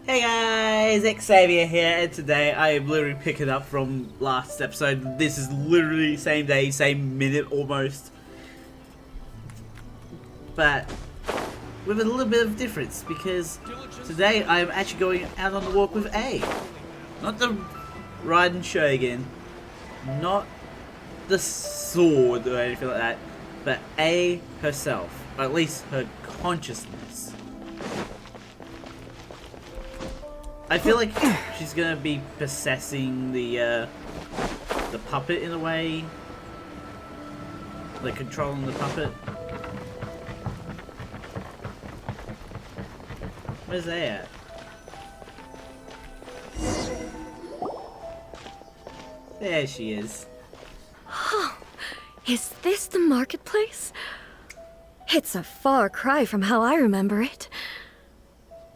Hey guys, Xavier here, and today I am literally picking up from last episode. This is literally same day, same minute almost. But with a little bit of difference, because today I am actually going out on the walk with A. Not the riding Shogun, not the sword or anything like that, but A herself, or at least her consciousness. I feel like she's gonna be possessing the puppet in a way, like controlling the puppet. Where's they at? There she is. Oh, is this the marketplace? It's a far cry from how I remember it.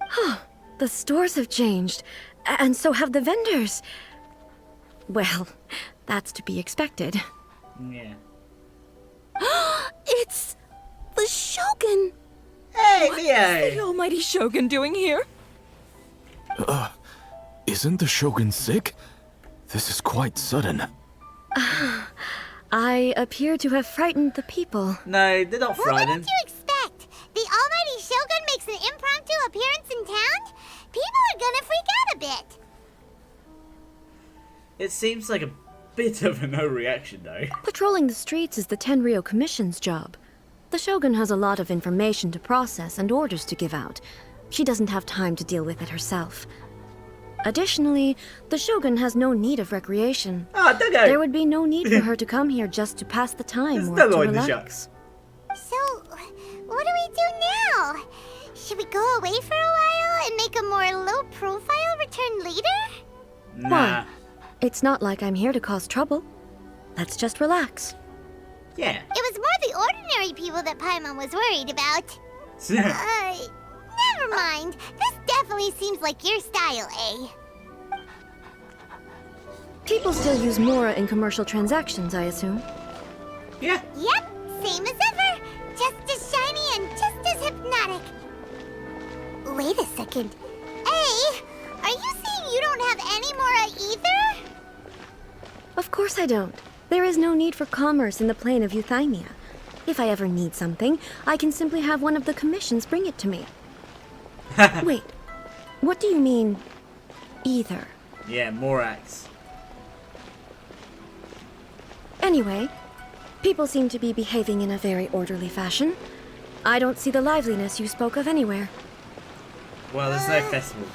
Huh. The stores have changed, and so have the vendors. Well, that's to be expected. Yeah. It's the Shogun! Hey, What Theo! is the almighty Shogun doing here? Isn't the Shogun sick? This is quite sudden. I appear to have frightened the people. No, they're not What frightened. did you expect? The almighty Shogun makes an impromptu appearance in town? People are gonna freak out a bit. It seems like a bit of a no reaction though. Patrolling the streets is the Tenryou Commission's job. The Shogun has a lot of information to process and orders to give out. She doesn't have time to deal with it herself. Additionally, the Shogun has no need of recreation. Oh, don't go! There would be no need for her to come here just to pass the time There's or no to law in the relax. So, what do we do now? Should we go away for a while and make a more low-profile return later? Nah. Why? It's not like I'm here to cause trouble. Let's just relax. Yeah. It was more the ordinary people that Paimon was worried about. Never mind. This definitely seems like your style, eh? People still use Mora in commercial transactions, I assume. Yeah. Yep, same as ever. Just as shiny and just as hypnotic. Wait a second. Hey, are you saying you don't have any Mora either? Of course I don't. There is no need for commerce in the plane of Euthymia. If I ever need something, I can simply have one of the commissions bring it to me. Wait, what do you mean, either? Yeah, Morax. Anyway, people seem to be behaving in a very orderly fashion. I don't see the liveliness you spoke of anywhere. Well, there's no festival.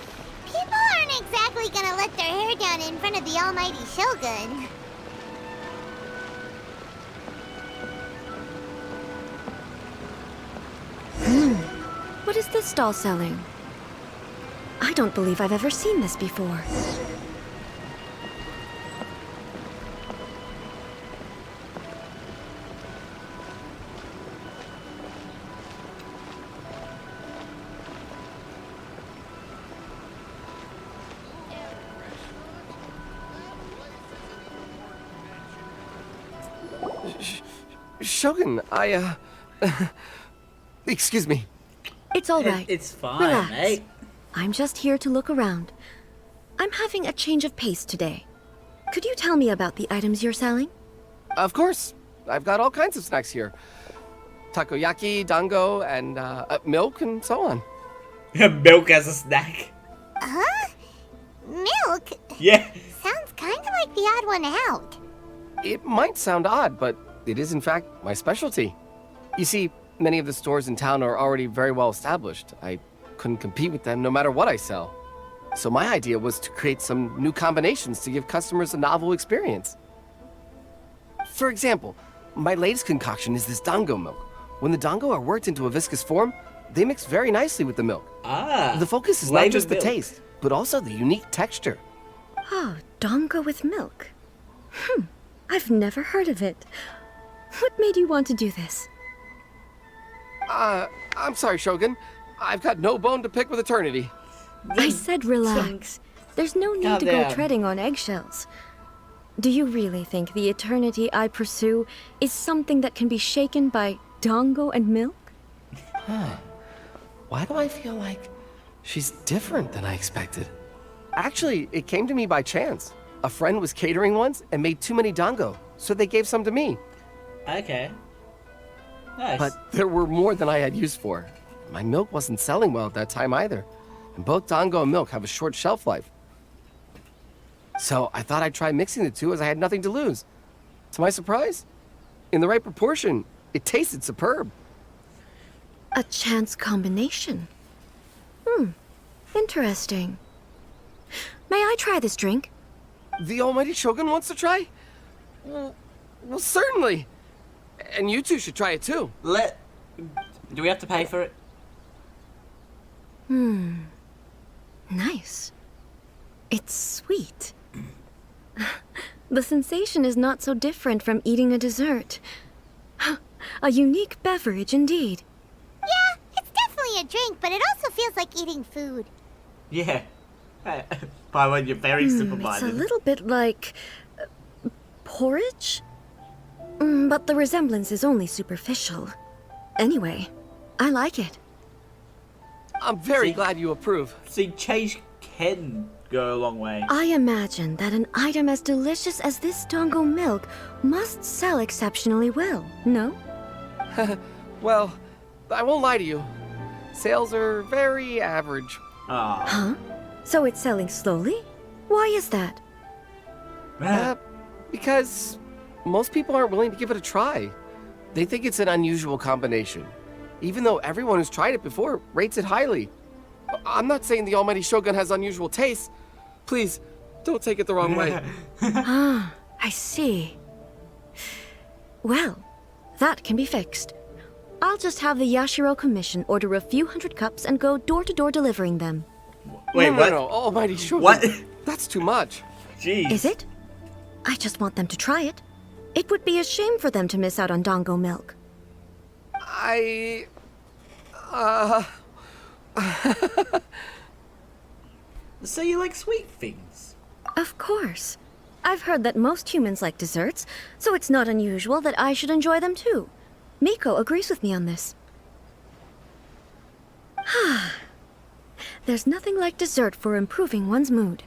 People aren't exactly gonna let their hair down in front of the almighty Shogun. What is this stall selling? I don't believe I've ever seen this before. Shogun, excuse me. It's all right. It's fine, Relax. mate. I'm just here to look around. I'm having a change of pace today. Could you tell me about the items you're selling? Of course. I've got all kinds of snacks here. Takoyaki, dango, and milk, and so on. Milk as a snack. Huh? Milk? Yeah. Sounds kind of like the odd one out. It might sound odd, but it is in fact my specialty. You see, many of the stores in town are already very well established. I couldn't compete with them no matter what I sell. So my idea was to create some new combinations to give customers a novel experience. For example, my latest concoction is this dango milk. When the dango are worked into a viscous form, they mix very nicely with the milk. Ah. The focus is not flavored just the milk. taste, but also the unique texture. Oh, dango with milk. I've never heard of it. What made you want to do this? I'm sorry, Shogun. I've got no bone to pick with eternity. I said relax. There's no need Calm to go down. treading on eggshells. Do you really think the eternity I pursue is something that can be shaken by dango and milk? Why do I feel like She's different than I expected. Actually, it came to me by chance. A friend was catering once and made too many dango, so they gave some to me. Okay. Nice. But there were more than I had use for. My milk wasn't selling well at that time either, and both dango and milk have a short shelf life. So I thought I'd try mixing the two as I had nothing to lose. To my surprise, in the right proportion, it tasted superb. A chance combination. Interesting. May I try this drink? The almighty Shogun wants to try? Well, certainly. And you two should try it too. Do we have to pay for it? Nice. It's sweet. The sensation is not so different from eating a dessert. A unique beverage indeed. Yeah, it's definitely a drink, but it also feels like eating food. Yeah. By when you're very It's a simple-minded. little bit like porridge? But the resemblance is only superficial. Anyway, I like it. I'm very See? glad you approve. See, change can go a long way. I imagine that an item as delicious as this dango milk must sell exceptionally well, no? Well, I won't lie to you. Sales are very average. Ah. Huh? So it's selling slowly? Why is that? Because most people aren't willing to give it a try. They think it's an unusual combination, even though everyone who's tried it before rates it highly. I'm not saying the almighty Shogun has unusual tastes. Please, don't take it the wrong way. Ah, I see. Well, that can be fixed. I'll just have the Yashiro Commission order a few hundred cups and go door-to-door delivering them. Wait, no, what? No, almighty Shogun. What? That's too much. Jeez. Is it? I just want them to try it. It would be a shame for them to miss out on dango milk. So you like sweet things? Of course. I've heard that most humans like desserts, so it's not unusual that I should enjoy them too. Miko agrees with me on this. There's nothing like dessert for improving one's mood.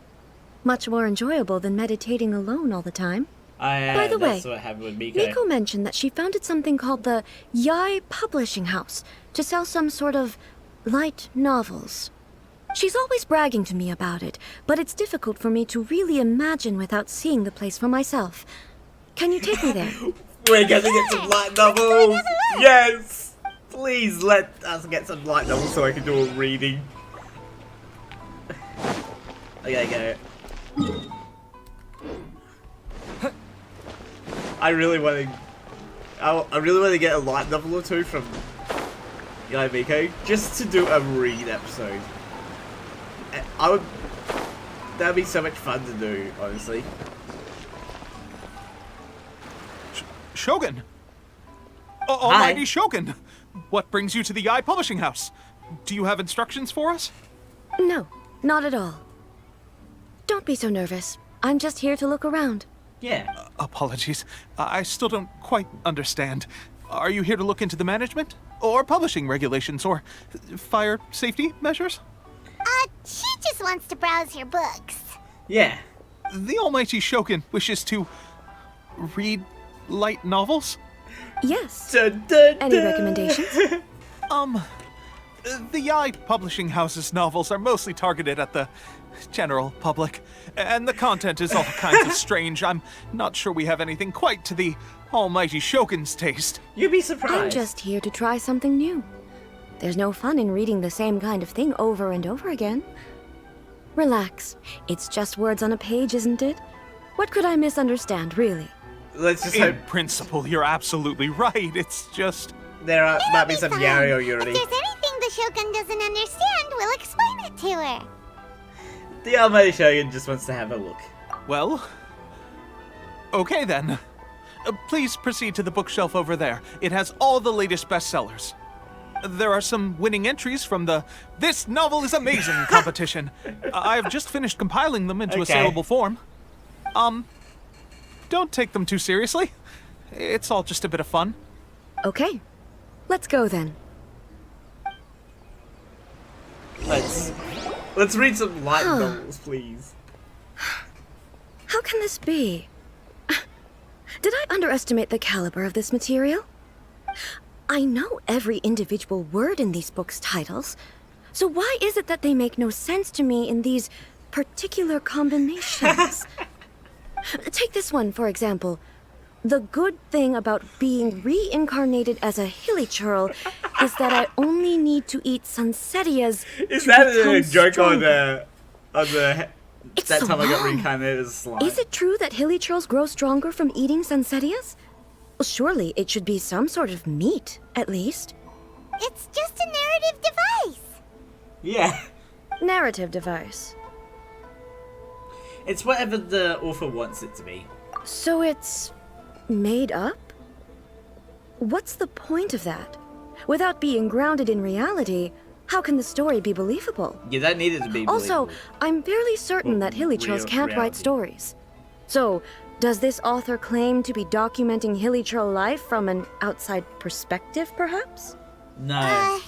Much more enjoyable than meditating alone all the time. By the That's way, what happened with Miko. Miko mentioned that she founded something called the Yai Publishing House to sell some sort of light novels. She's always bragging to me about it, but it's difficult for me to really imagine without seeing the place for myself. Can you take me there? We're gonna get some light novels! Yes! Please let us get some light novels so I can do a reading. Okay, go. I really want to get a light novel or two from Miko just to do a read episode. That'd be so much fun to do, honestly. Shogun! Almighty Hi. Shogun! What brings you to the Eye Publishing House? Do you have instructions for us? No, not at all. Don't be so nervous. I'm just here to look around. Yeah. Apologies. I still don't quite understand. Are you here to look into the management? Or publishing regulations? Or fire safety measures? She just wants to browse your books. Yeah. The Almighty Shogun wishes to read light novels? Yes. Dun, dun, Any dun. recommendations? The Eye Publishing House's novels are mostly targeted at the general public, and the content is all kinds of strange. I'm not sure we have anything quite to the Almighty Shogun's taste. You'd be surprised. I'm just here to try something new. There's no fun in reading the same kind of thing over and over again. Relax. It's just words on a page, isn't it? What could I misunderstand, really? Let's just hope In principle, you're absolutely right. It's just... there might be It'll some fine. Yario If Unity. there's anything the Shogun doesn't understand, we'll explain it to her. The Almighty Shogun just wants to have a look. Well... Okay then. Please proceed to the bookshelf over there. It has all the latest bestsellers. There are some winning entries from the This Novel is Amazing competition. I've just finished compiling them into a Okay. saleable form. Don't take them too seriously. It's all just a bit of fun. Okay. Let's go then. Let's Let's read some light novels, please. How can this be? Did I underestimate the caliber of this material? I know every individual word in these books' titles, so why is it that they make no sense to me in these particular combinations? Take this one, for example. The good thing about being reincarnated as a hilly churl is that I only need to eat Sunsetias. Is that a joke stronger. on the It's that so time I got long. reincarnated as a slime? Is it true that hilly churls grow stronger from eating Sunsetias? Well, surely it should be some sort of meat, at least. It's just a narrative device. Yeah. Narrative device. It's whatever the author wants it to be. So it's made up? What's the point of that? Without being grounded in reality, how can the story be believable? You don't need it to be Also, believable. I'm fairly certain Well, that hilly churls real can't write reality. stories. So, does this author claim to be documenting hilly churl life from an outside perspective, perhaps? No.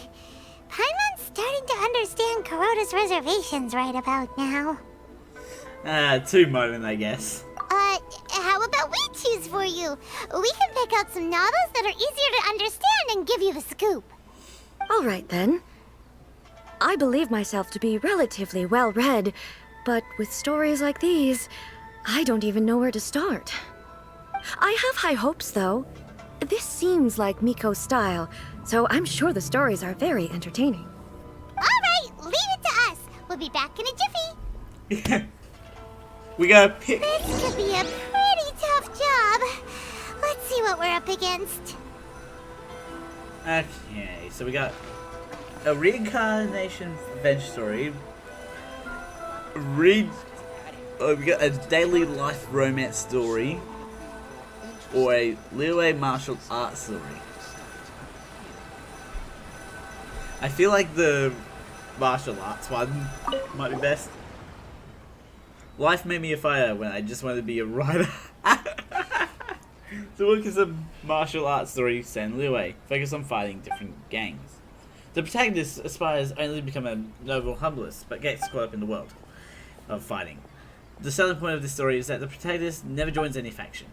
Paimon's starting to understand Kuroda's reservations right about now. Too modern, I guess. How about we choose for you? We can pick out some novels that are easier to understand and give you the scoop. All right, then. I believe myself to be relatively well-read, but with stories like these, I don't even know where to start. I have high hopes, though. This seems like Miko's style, so I'm sure the stories are very entertaining. All right, leave it to us. We'll be back in a jiffy. We gotta pick. This could be a pretty tough job. Let's see what we're up against. Okay, so we got a reincarnation adventure story. We got a daily life romance story. Or a Liyue martial arts story. I feel like the martial arts one might be best. Life made me a fighter when I just wanted to be a writer. The book is a martial arts story set in Liyue, focused on fighting different gangs. The protagonist aspires only to become a noble humblist, but gets caught up in the world of fighting. The selling point of this story is that the protagonist never joins any faction.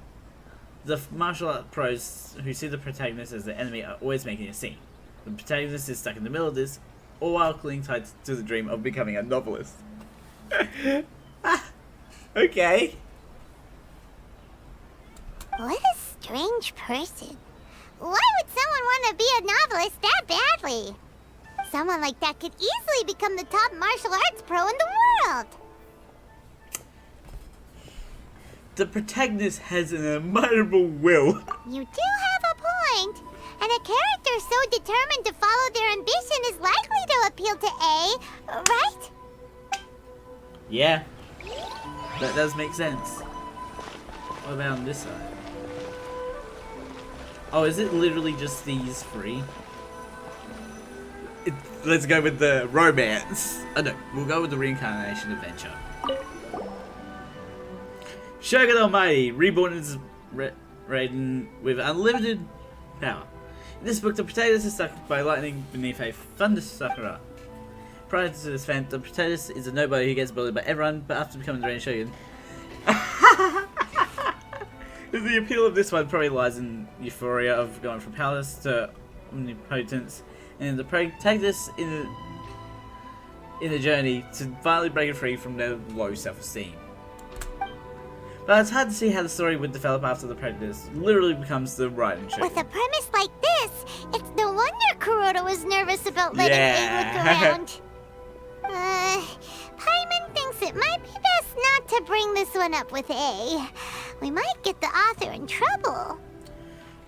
The martial art pros who see the protagonist as the enemy are always making a scene. The protagonist is stuck in the middle of this, all while clinging tight to the dream of becoming a novelist. Okay. What a strange person. Why would someone want to be a novelist that badly? Someone like that could easily become the top martial arts pro in the world. The protagonist has an admirable will. You do have a point. And a character so determined to follow their ambition is likely to appeal to A, right? Yeah. That does make sense. What about on this side? Oh, is it literally just these three? Let's go with the romance. Oh no, we'll go with the reincarnation adventure. Shogun Almighty, reborn as Raiden with unlimited power. In this book, the protagonist is struck by lightning beneath a thunder sakura. Prior to this event, the protagonist is a nobody who gets bullied by everyone, but after becoming the reigning shogun, the appeal of this one probably lies in euphoria of going from powerless to omnipotence, and the protagonist in the journey to finally break free from their low self-esteem. But it's hard to see how the story would develop after the protagonist literally becomes the writing show. With a premise like this, it's no wonder Kuroda was nervous about letting A look around. Paimon thinks it might be best not to bring this one up with A. We might get the author in trouble.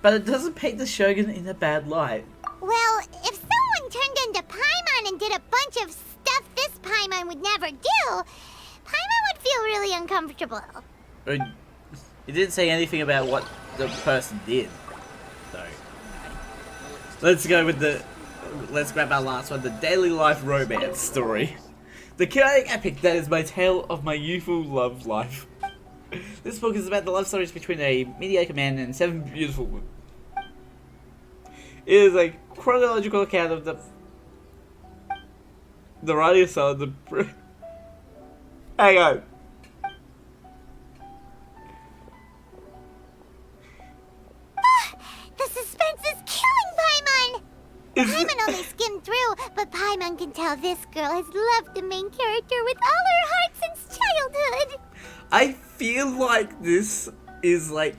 But it doesn't paint the shogun in a bad light. Well, if someone turned into Paimon and did a bunch of stuff this Paimon would never do, Paimon would feel really uncomfortable. It didn't say anything about what the person did, though. Let's go with let's grab our last one, the daily life romance story. The chaotic epic that is my tale of my youthful love life. This book is about the love stories between a mediocre man and 7 beautiful women. It is a chronological account of the the writing style. Hang on. The suspense is killing Paimon! Paimon only skimmed through, but Paimon can tell this girl has loved the main character with all her heart since childhood. I feel like this is like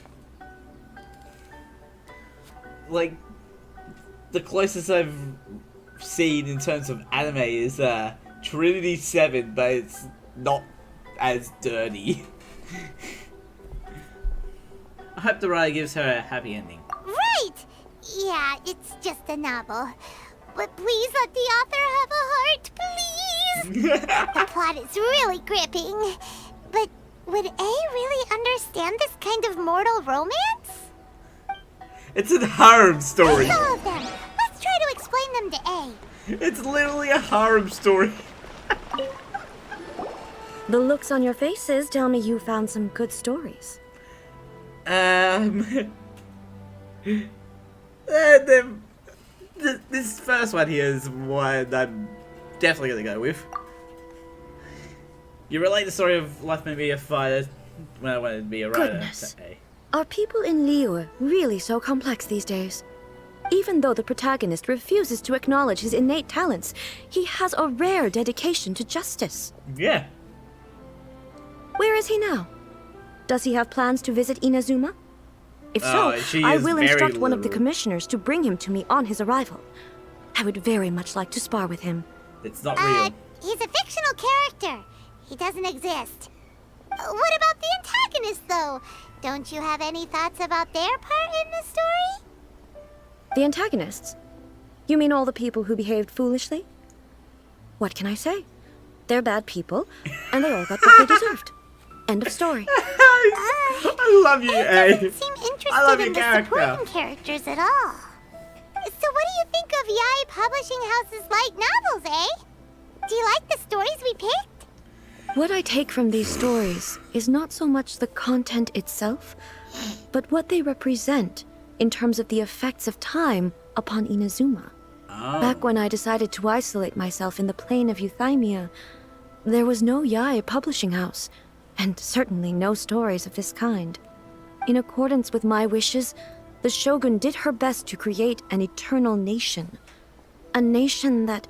the closest I've seen in terms of anime is Trinity 7, but it's not as dirty. I hope the writer gives her a happy ending. Right! Yeah, it's just a novel. But please let the author have a heart, please! The plot is really gripping. But would A really understand this kind of mortal romance? It's a harem story. What's all of them? Let's try to explain them to A. It's literally a harem story. The looks on your faces tell me you found some good stories. This first one here is one I'm definitely gonna go with. You relate the story of life may be a fighter when I wanted to be a writer. Goodness. So, Are people in Liyue really so complex these days? Even though the protagonist refuses to acknowledge his innate talents, he has a rare dedication to justice. yeah. Where is he now? Does he have plans to visit Inazuma? If so, she I is will very instruct one of the little. commissioners to bring him to me on his arrival. I would very much like to spar with him. It's not real. He's a fictional character. He doesn't exist. What about the antagonist, though? Don't you have any thoughts about their part in the story? The antagonists? You mean all the people who behaved foolishly? What can I say? They're bad people, and they all got what they deserved. End of story. I love you, A. Doesn't seem I love interested your in the character. supporting characters at all. So what do you think of Yae Publishing House's light novels, eh? Do you like the stories we picked? What I take from these stories is not so much the content itself, but what they represent in terms of the effects of time upon Inazuma. Oh. Back when I decided to isolate myself in the plain of Euthymia, there was no Yae publishing house, and certainly no stories of this kind. In accordance with my wishes, the Shogun did her best to create an eternal nation. A nation that,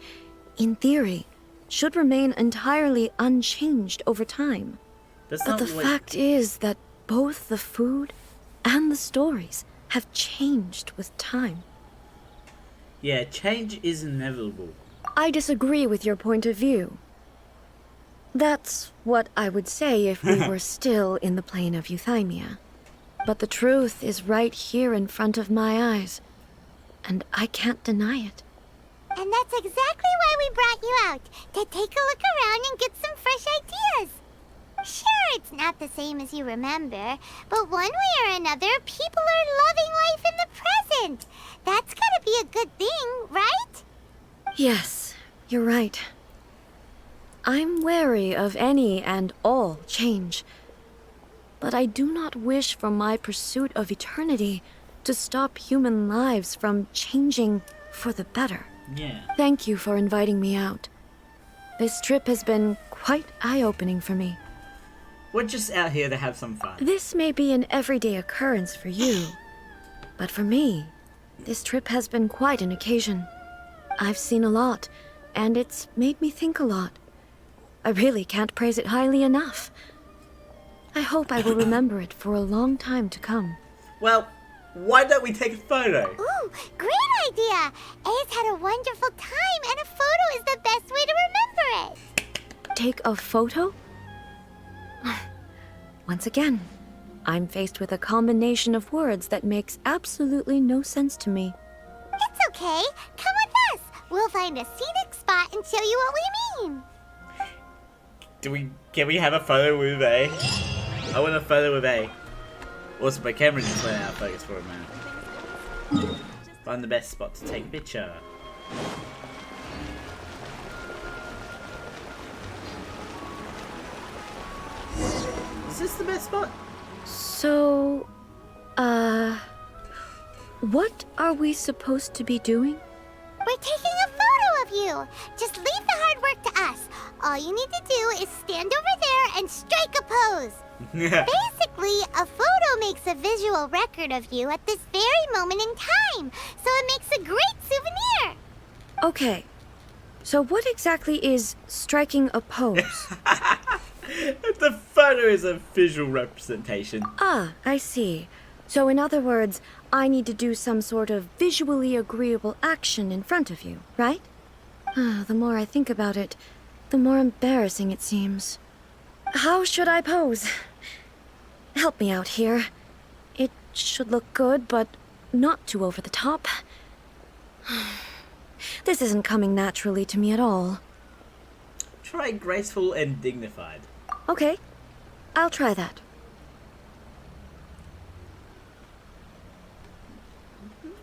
in theory, should remain entirely unchanged over time. That's But not the like- fact is that both the food and the stories have changed with time. Yeah, change is inevitable. I disagree with your point of view. That's what I would say if we were still in the plane of Euthymia. But the truth is right here in front of my eyes, and I can't deny it. And that's exactly why we brought you out, to take a look around and get some fresh ideas. Sure, it's not the same as you remember, but one way or another, people are loving life in the present. That's gotta be a good thing, right? Yes, you're right. I'm wary of any and all change. But I do not wish for my pursuit of eternity to stop human lives from changing for the better. Yeah. Thank you for inviting me out. This trip has been quite eye-opening for me. We're just out here to have some fun. This may be an everyday occurrence for you, but for me, this trip has been quite an occasion. I've seen a lot, and it's made me think a lot. I really can't praise it highly enough. I hope I will remember it for a long time to come. Well, why don't we take a photo? Ooh, great idea! A's had a wonderful time, and a photo is the best way to remember it. Take a photo? Once again, I'm faced with a combination of words that makes absolutely no sense to me. It's okay. Come with us. We'll find a scenic spot and show you what we mean. Can we have a photo with A? I want a photo with A. Also, my camera just went out of focus for a minute. Find the best spot to take a picture. Is this the best spot? So, what are we supposed to be doing? We're taking a photo of you. Just leave the hard work to All you need to do is stand over there and strike a pose. Basically, a photo makes a visual record of you at this very moment in time, so it makes a great souvenir. Okay. So what exactly is striking a pose? The photo is a visual representation. Ah, I see. So in other words, I need to do some sort of visually agreeable action in front of you, right? The more I think about it, the more embarrassing it seems. How should I pose? Help me out here. It should look good, but not too over the top. This isn't coming naturally to me at all. Try graceful and dignified. Okay, I'll try that.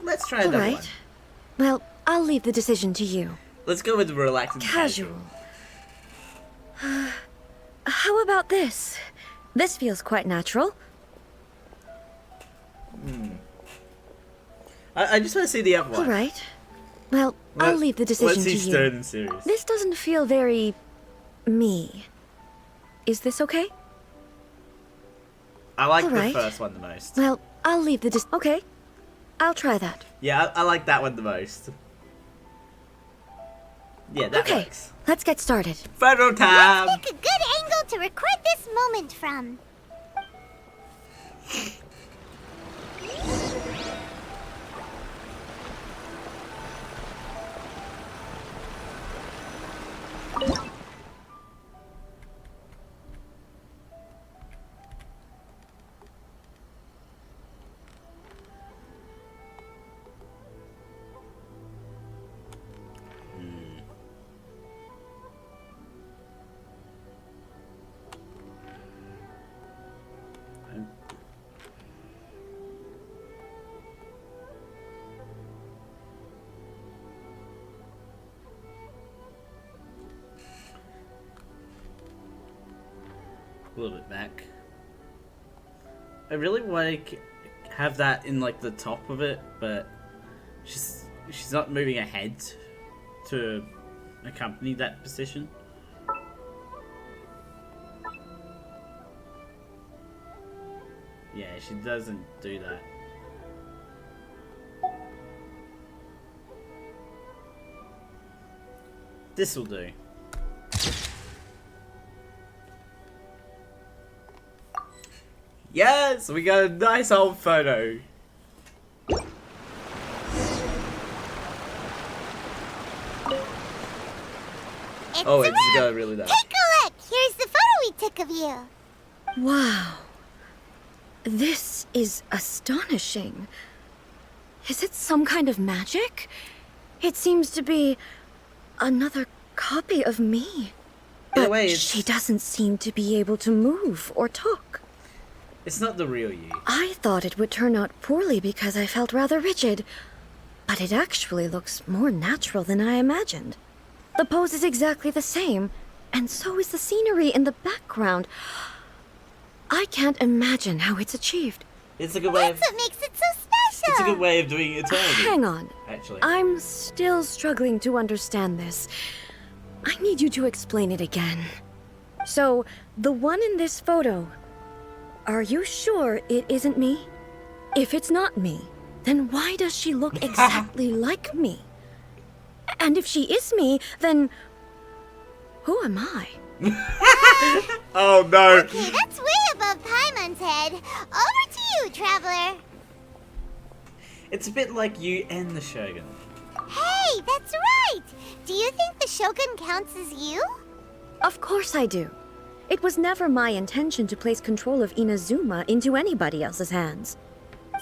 Let's try All that right. one. Well, I'll leave the decision to you. Let's go with relaxed and Casual. How about this? This feels quite natural. I just want to see the other one. All right. Well, I'll leave the decision Let's to see you. stern and serious. This doesn't feel very... me. Is this okay? I like All the right. first one the most. Well, I'll leave the okay. I'll try that. Yeah, I like that one the most. Yeah, that Okay, works. let's get started. Photo time! Let's pick a good angle to record this moment from. A little bit back. I really want to have that in like the top of it, but she's not moving ahead to accompany that position. Yeah, she doesn't do that. This will do. Yes, we got a nice old photo. Oh, it's got really nice. Take a look! Here's the photo we took of you. Wow. This is astonishing. Is it some kind of magic? It seems to be another copy of me. In a But way, it's, she doesn't seem to be able to move or talk. it's not the real you. I thought it would turn out poorly because I felt rather rigid, but it actually looks more natural than I imagined. The pose is exactly the same, and so is the scenery in the background. I can't imagine how it's achieved. It's a good way of. That's what makes it so special. It's a good way of doing eternity. Hang on. Actually. I'm still struggling to understand this. I need you to explain it again. So, the one in this photo, are you sure it isn't me? If it's not me, then why does she look exactly like me? And if she is me, then who am I? Oh no! Okay, that's way above Paimon's head. Over to you, Traveler. It's a bit like you and the Shogun. Hey, that's right! Do you think the Shogun counts as you? Of course I do. It was never my intention to place control of Inazuma into anybody else's hands.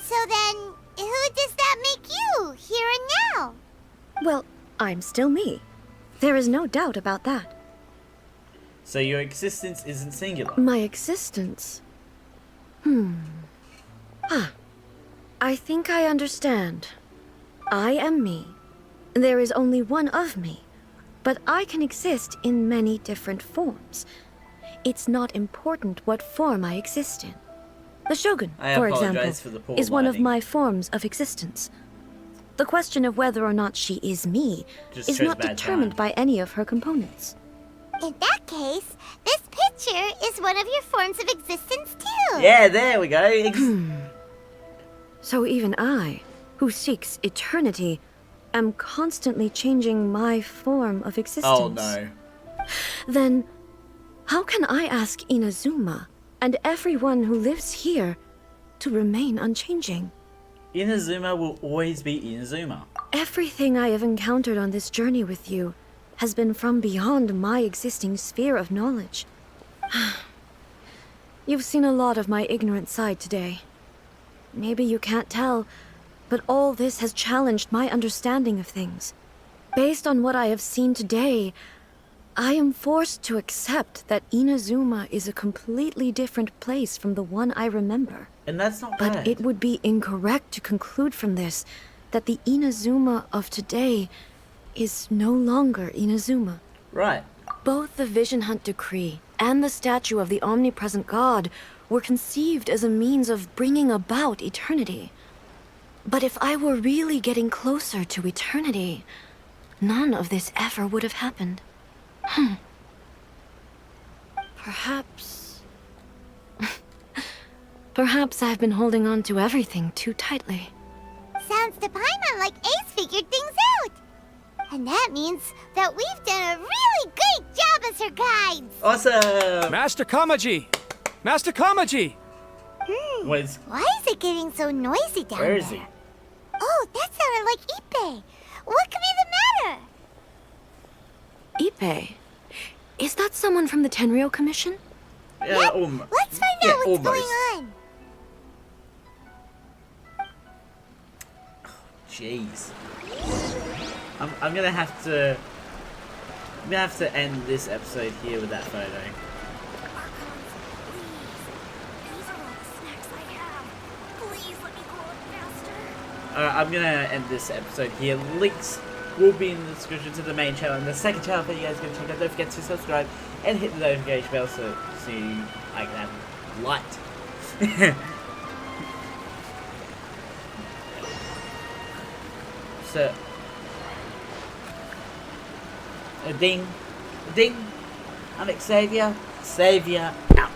So then, who does that make you, here and now? Well, I'm still me. There is no doubt about that. So your existence isn't singular. My existence? I think I understand. I am me. There is only one of me, but I can exist in many different forms. It's not important what form I exist in. The Shogun, I for apologize example, for the poor is one of lighting. my forms of existence. The question of whether or not she is me Just is shows not bad determined time. by any of her components. In that case, this picture is one of your forms of existence too. Yeah, there we go. So even I, who seeks eternity, am constantly changing my form of existence. Oh no. Then, how can I ask Inazuma and everyone who lives here to remain unchanging? Inazuma will always be Inazuma. Everything I have encountered on this journey with you has been from beyond my existing sphere of knowledge. You've seen a lot of my ignorant side today. Maybe you can't tell, but all this has challenged my understanding of things. Based on what I have seen today, I am forced to accept that Inazuma is a completely different place from the one I remember. And that's not But bad. it would be incorrect to conclude from this that the Inazuma of today is no longer Inazuma. Right. Both the Vision Hunt Decree and the statue of the omnipresent god were conceived as a means of bringing about eternity. But if I were really getting closer to eternity, none of this ever would have happened. Perhaps... Perhaps I've been holding on to everything too tightly. Sounds to Paimon like Ace figured things out. And that means that we've done a really great job as her guides. Awesome. Master Kamaji! Master Kamaji! What is? Why is it getting so noisy down there? Where is he? Oh, that sounded like Ippei. What could be the matter? Ippei? Is that someone from the Tenryou Commission? Yeah, Yep. Let's find out what's going on. Jeez. I'm gonna have to. I'm gonna have to end this episode here with that photo. I'm gonna end this episode here. Links will be in the description to the main channel and the second channel that you guys can check out. Don't forget to subscribe and hit the notification bell so I can have light. So, a ding, I'm Xavier. Xavier out.